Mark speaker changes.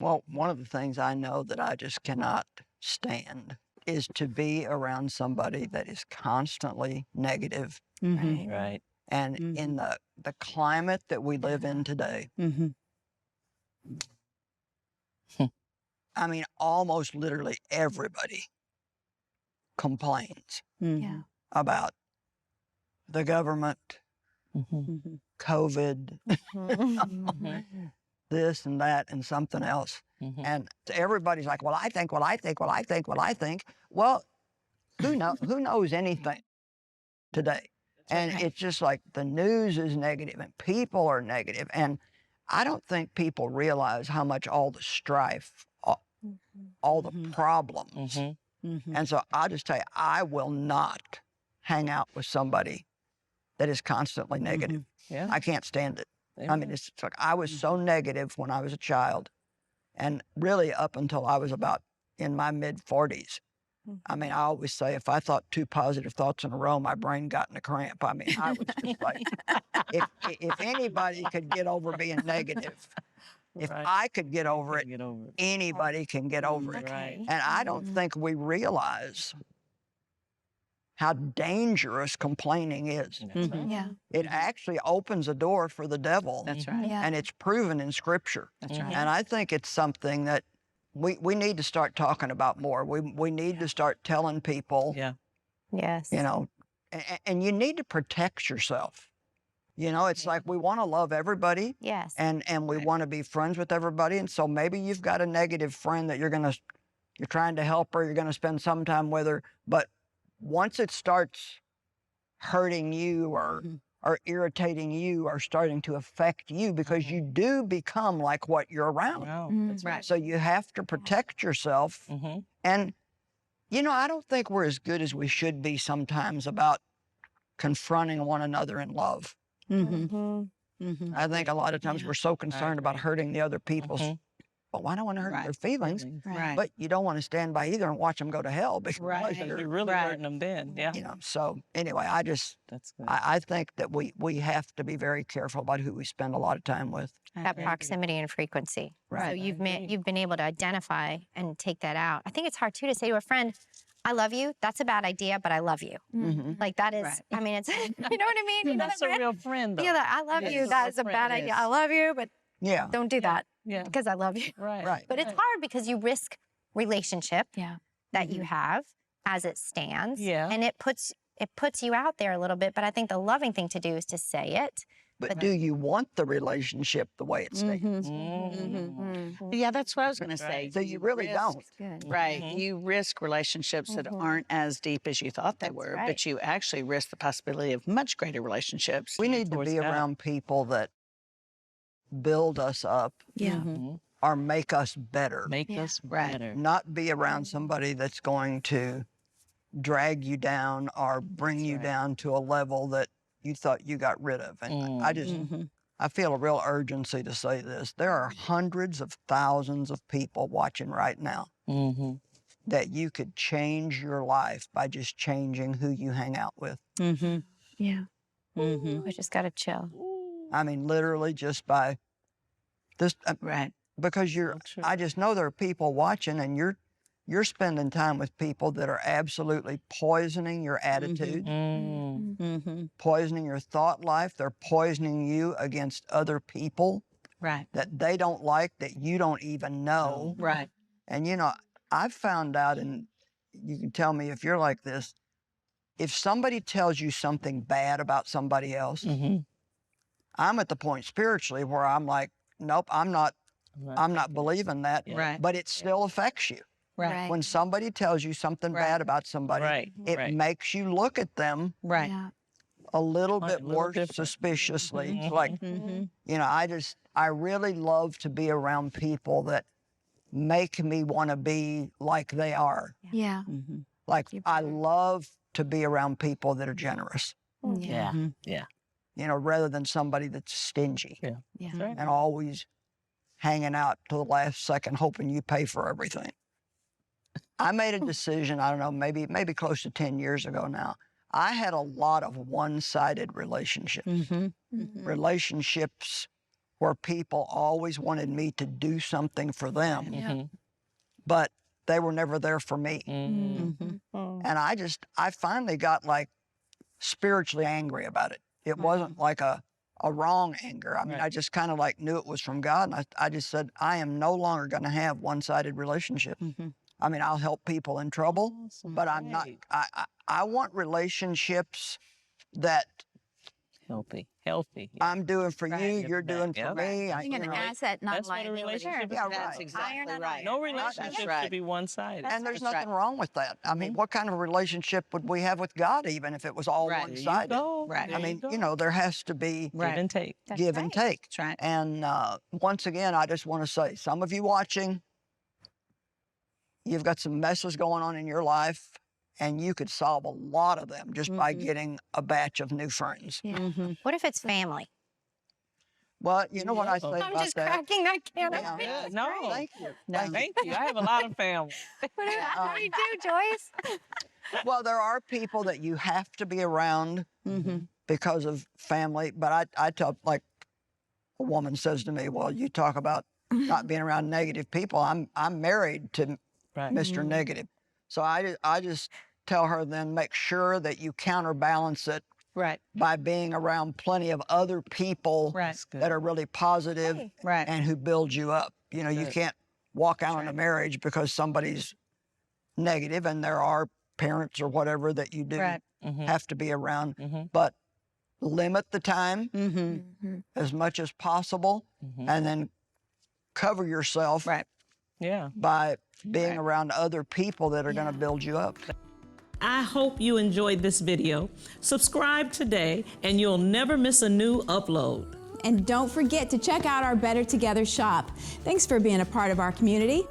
Speaker 1: Well, one of the things I know that I just cannot stand is to be around somebody that is constantly negative.
Speaker 2: Mm-hmm.
Speaker 3: Right.
Speaker 1: And in the climate that we live in today, I mean, almost literally everybody complains about the government, COVID, this and that and something else. And everybody's like, well, I think, well, I think, well, I think, well, I think. Well, who knows anything today? And it's just like the news is negative and people are negative. And I don't think people realize how much all the strife, all the problems. And so I'll just tell you, I will not hang out with somebody that is constantly negative.
Speaker 3: Yeah.
Speaker 1: I can't stand it. I mean, it's like I was so negative when I was a child, and really up until I was about in my mid-40s. I mean, I always say if I thought 2 positive thoughts in a row, my brain got in a cramp. I mean, I was just like, if anybody could get over being negative, if I could get over it, anybody can get over it.
Speaker 3: Right.
Speaker 1: And I don't think we realize how dangerous complaining is.
Speaker 2: Yeah.
Speaker 1: It actually opens a door for the devil.
Speaker 2: That's right.
Speaker 1: And it's proven in Scripture.
Speaker 2: That's right.
Speaker 1: And I think it's something that we need to start talking about more. We need to start telling people,
Speaker 4: Yes.
Speaker 1: you know, and you need to protect yourself. You know, it's like we want to love everybody.
Speaker 4: Yes.
Speaker 1: And we want to be friends with everybody. And so maybe you've got a negative friend that you're trying to help her, you're going to spend some time with her. But once it starts hurting you or irritating you or starting to affect you, because you do become like what you're around.
Speaker 3: Wow.
Speaker 2: That's right.
Speaker 1: So you have to protect yourself. And, you know, I don't think we're as good as we should be sometimes about confronting one another in love. I think a lot of times we're so concerned about hurting the other people's, well, I don't want to hurt their feelings, but you don't want to stand by either and watch them go to hell because
Speaker 3: You're really hurting them then. Yeah.
Speaker 1: you know. So anyway,
Speaker 3: That's good.
Speaker 1: I think that we have to be very careful about who we spend a lot of time with.
Speaker 4: That proximity and frequency.
Speaker 1: Right.
Speaker 4: So you've been able to identify and take that out. I think it's hard too to say to a friend, I love you. That's a bad idea, but I love you. Like that is, I mean, it's, you know what I mean? You know
Speaker 3: That's
Speaker 4: that
Speaker 3: a real friend, though.
Speaker 4: Yeah, I love you. That is a bad idea. I love you, but don't do that.
Speaker 3: Yeah.
Speaker 4: Because I love you.
Speaker 1: Right.
Speaker 4: But it's hard because you risk relationship that you have as it stands.
Speaker 3: Yeah.
Speaker 4: And it puts you out there a little bit. But I think the loving thing to do is to say it.
Speaker 1: But do you want the relationship the way it stands?
Speaker 2: Yeah, that's what I was going to say.
Speaker 1: So you really don't.
Speaker 2: Right. You risk relationships that aren't as deep as you thought they were, but you actually risk the possibility of much greater relationships.
Speaker 1: We need to be around people that build us up or make us better.
Speaker 3: Make us better.
Speaker 1: Not be around somebody that's going to drag you down or bring you down to a level that you thought you got rid of. And I feel a real urgency to say this. There are hundreds of thousands of people watching right now that you could change your life by just changing who you hang out with.
Speaker 4: Yeah. We just got to chill.
Speaker 1: I mean, literally just by this, because I just know there are people watching, and you're spending time with people that are absolutely poisoning your attitude, poisoning your thought life. They're poisoning you against other people that they don't like, that you don't even know. And, you know, I've found out, and you can tell me if you're like this, if somebody tells you something bad about somebody else, I'm at the point spiritually where I'm like, nope, I'm not believing that, but it still affects you. When somebody tells you something bad about somebody, it makes you look at them a little bit more suspiciously. Like, you know, I really love to be around people that make me want to be like they are. Like, I love to be around people that are generous. You know, rather than somebody that's stingy and always hanging out to the last second, hoping you pay for everything. I made a decision, I don't know, maybe close to 10 years ago now. I had a lot of one-sided relationships. Relationships where people always wanted me to do something for them,
Speaker 2: Yeah.
Speaker 1: but they were never there for me.
Speaker 2: Mm-hmm.
Speaker 1: And I finally got like spiritually angry about it. It wasn't like a wrong anger. I mean, I just kind of like knew it was from God. And I just said, I am no longer going to have one-sided relationships. I mean, I'll help people in trouble, but I'm not, I want relationships that
Speaker 3: Healthy.
Speaker 1: I'm doing for you, you're doing for
Speaker 3: Yep.
Speaker 1: me.
Speaker 5: Being an asset, not
Speaker 3: That's what a
Speaker 5: liability.
Speaker 3: relationship is
Speaker 1: Yeah,
Speaker 3: about.
Speaker 2: That's exactly
Speaker 5: Iron on
Speaker 2: right.
Speaker 3: No
Speaker 5: iron.
Speaker 3: relationship
Speaker 2: right.
Speaker 3: should be one-sided.
Speaker 1: And there's
Speaker 2: That's
Speaker 1: nothing
Speaker 2: right.
Speaker 1: wrong with that. I mean, what kind of relationship would we have with God even if it was all
Speaker 2: Right.
Speaker 1: one-sided?
Speaker 2: Right.
Speaker 1: I mean, you know, there has to be
Speaker 3: Give and take.
Speaker 4: That's
Speaker 1: give and
Speaker 4: right.
Speaker 1: take.
Speaker 2: That's right.
Speaker 1: And once again, I just want to say, some of you watching, you've got some messes going on in your life, and you could solve a lot of them just by getting a batch of new friends.
Speaker 4: Yeah. What if it's family?
Speaker 1: Well, you know what I say
Speaker 4: I'm
Speaker 1: about
Speaker 4: just
Speaker 1: that?
Speaker 4: cracking that can
Speaker 1: Yeah.
Speaker 4: of beans.
Speaker 3: No.
Speaker 1: Thank you.
Speaker 2: No.
Speaker 3: Thank you. I have a lot of family.
Speaker 4: What do you do, Joyce?
Speaker 1: Well, there are people that you have to be around because of family, but I tell, like a woman says to me, well, you talk about not being around negative people. I'm married to Mr. Negative. So I just tell her then make sure that you counterbalance it by being around plenty of other people that are really positive and who build you up. You know, you can't walk out on a marriage because somebody's negative, and there are parents or whatever that you do have to be around, but limit the time as much as possible, and then cover yourself by being around other people that are going to build you up.
Speaker 6: I hope you enjoyed this video. Subscribe today and you'll never miss a new upload.
Speaker 7: And don't forget to check out our Better Together shop. Thanks for being a part of our community.